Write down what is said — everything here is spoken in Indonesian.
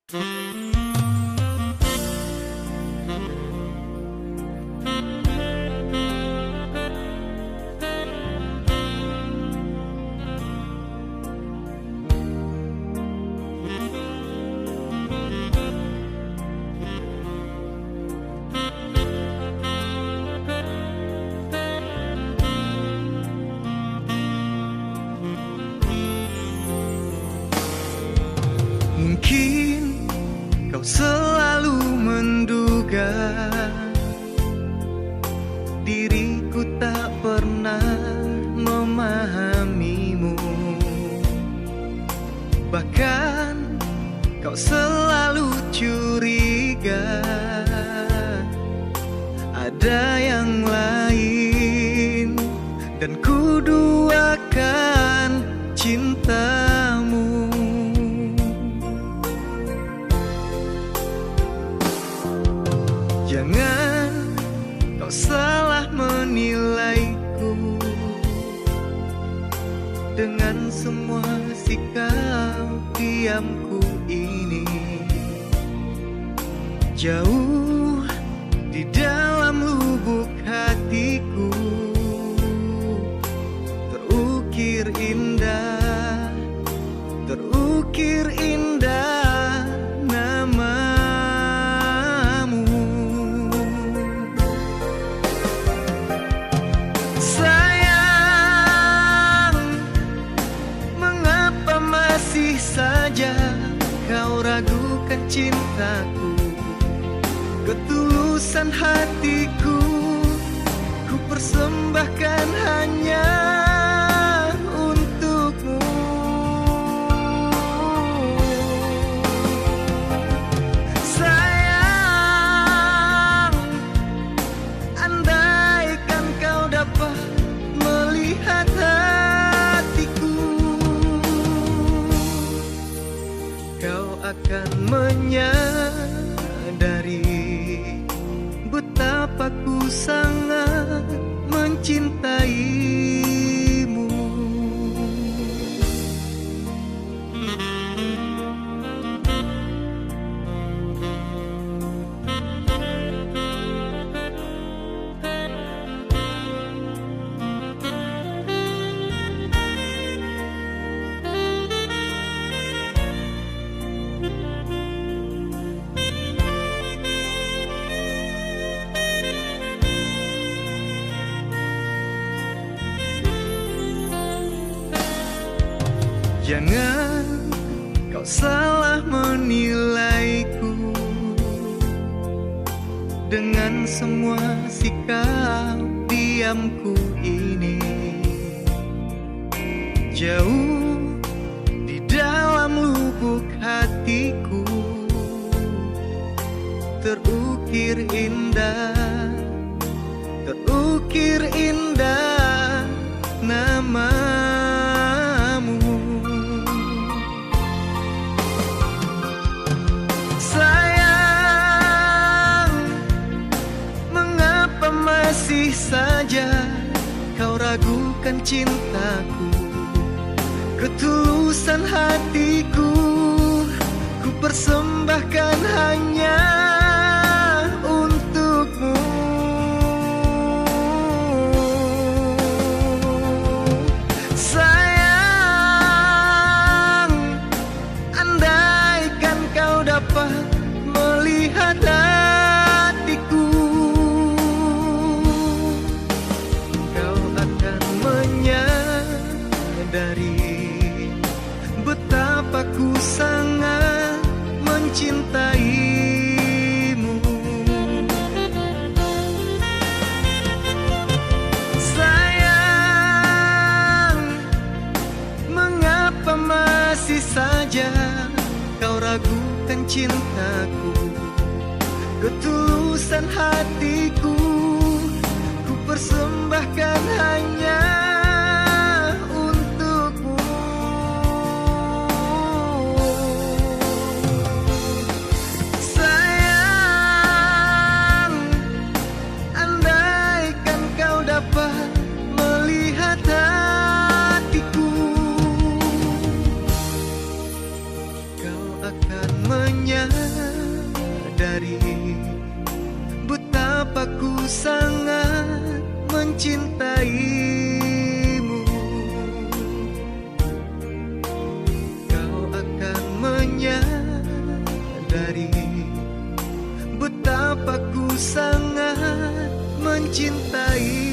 Mungkin kau selalu menduga diriku tak pernah memahamimu. Bahkan kau selalu curiga ada yang lain, dan ku duakan cintamu. Jangan kau salah menilaiku dengan semua sikap diamku ini. Jauh di dalam lubuk hatiku terukir indah, terukir indah nama. Masih saja kau ragukan cintaku, ketulusan hatiku ku persembahkan hanya untukmu. Sayang, andaikan kau dapat melihat akan menyadari betapa ku sangat mencintaimu. Jangan kau salah menilaiku dengan semua sikap diamku ini. Jauh di dalam lubuk hatiku terukir indah, terukir indah nama. Masih saja kau ragukan cintaku, ketulusan hatiku ku persembahkan hanya untukmu. Sayang, andaikan kau dapat melihat dari betapa ku sangat mencintaimu. Sayang, mengapa masih saja kau ragukan cintaku, ketulusan hatiku ku persembahkan hanya melihat hatiku, kau akan menyadari betapa ku sangat mencintaimu. Kau akan menyadari betapa ku sangat mencintai